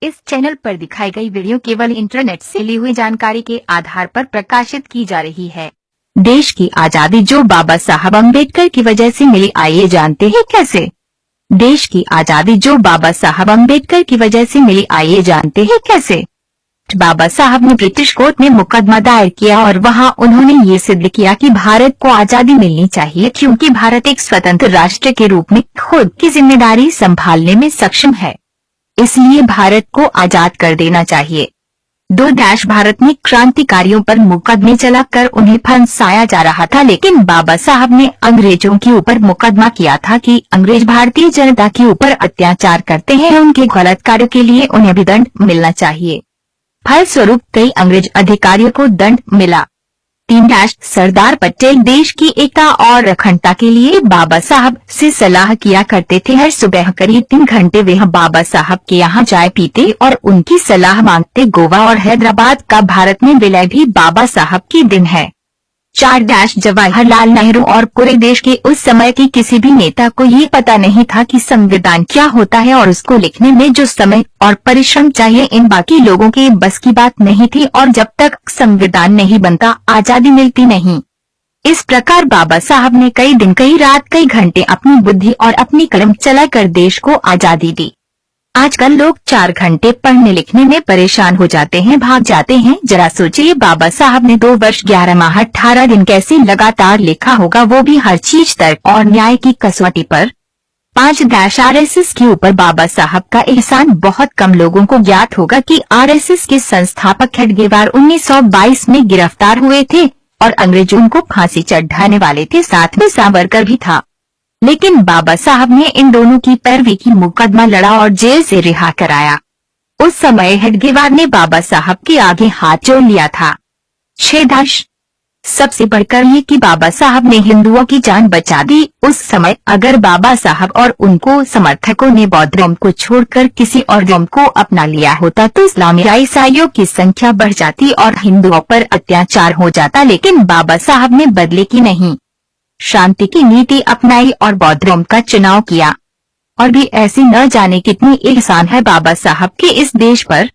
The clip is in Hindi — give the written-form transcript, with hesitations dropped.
इस चैनल पर दिखाई गई वीडियो केवल इंटरनेट से ली हुई जानकारी के आधार पर प्रकाशित की जा रही है। देश की आजादी जो बाबा साहब अम्बेडकर की वजह से मिली, आइए जानते हैं कैसे। देश की आजादी जो बाबा साहब अम्बेडकर की वजह से मिली, आइए जानते हैं कैसे। बाबा साहब ने ब्रिटिश कोर्ट में मुकदमा दायर किया और वहां उन्होंने ये सिद्ध किया कि भारत को आजादी मिलनी चाहिए, क्योंकि भारत एक स्वतंत्र राष्ट्र के रूप में खुद की जिम्मेदारी संभालने में सक्षम है, इसलिए भारत को आजाद कर देना चाहिए। भारत में क्रांतिकारियों पर मुकदमे चलाकर उन्हें फंसाया जा रहा था, लेकिन बाबा साहब ने अंग्रेजों के ऊपर मुकदमा किया था कि अंग्रेज भारतीय जनता के ऊपर अत्याचार करते हैं, उनके गलत कार्यों के लिए उन्हें भी दंड मिलना चाहिए। फलस्वरूप कई अंग्रेज अधिकारियों को दंड मिला। सरदार पटेल देश की एकता और अखंडता के लिए बाबा साहब से सलाह किया करते थे। हर सुबह करीब 3 घंटे वे बाबा साहब के यहाँ चाय पीते और उनकी सलाह मांगते। गोवा और हैदराबाद का भारत में विलय भी बाबा साहब की दिन है। जवाहरलाल नेहरू और पूरे देश के उस समय के किसी भी नेता को ये पता नहीं था कि संविधान क्या होता है, और उसको लिखने में जो समय और परिश्रम चाहिए इन बाकी लोगों के बस की बात नहीं थी, और जब तक संविधान नहीं बनता आजादी मिलती नहीं। इस प्रकार बाबा साहब ने कई दिन कई रात कई घंटे अपनी बुद्धि और अपनी कलम चलाकर देश को आजादी दी। आजकल लोग 4 घंटे पढ़ने लिखने में परेशान हो जाते हैं, भाग जाते हैं। जरा सोचिए बाबा साहब ने 2 वर्ष 11 माह 18 दिन कैसे लगातार लिखा होगा, वो भी हर चीज तर्क और न्याय की कसौटी पर। 5-RSS के ऊपर बाबा साहब का एहसान बहुत कम लोगों को ज्ञात होगा कि RSS के संस्थापक हेडगेवार 1922 में गिरफ्तार हुए थे और अंग्रेजों को फांसी चढ़ाने वाले थे, साथ में सावरकर भी था। लेकिन बाबा साहब ने इन दोनों की पैरवी की, मुकदमा लड़ा और जेल से रिहा कराया। उस समय हेडगेवार ने बाबा साहब के आगे हाथ जोड़ लिया था। सबसे बढ़कर ये कि बाबा साहब ने हिंदुओं की जान बचा दी। उस समय अगर बाबा साहब और उनको समर्थकों ने बौद्ध धर्म को छोड़कर किसी और धर्म को अपना लिया होता तो इस्लामी ईसाइयों की संख्या बढ़ जाती और हिंदुओं पर अत्याचार हो जाता, लेकिन बाबा साहब ने बदले की नहीं, शांति की नीति अपनाई और बौद्ध धर्म का चुनाव किया। और भी ऐसी न जाने कितनी एहसान है बाबा साहब के इस देश पर।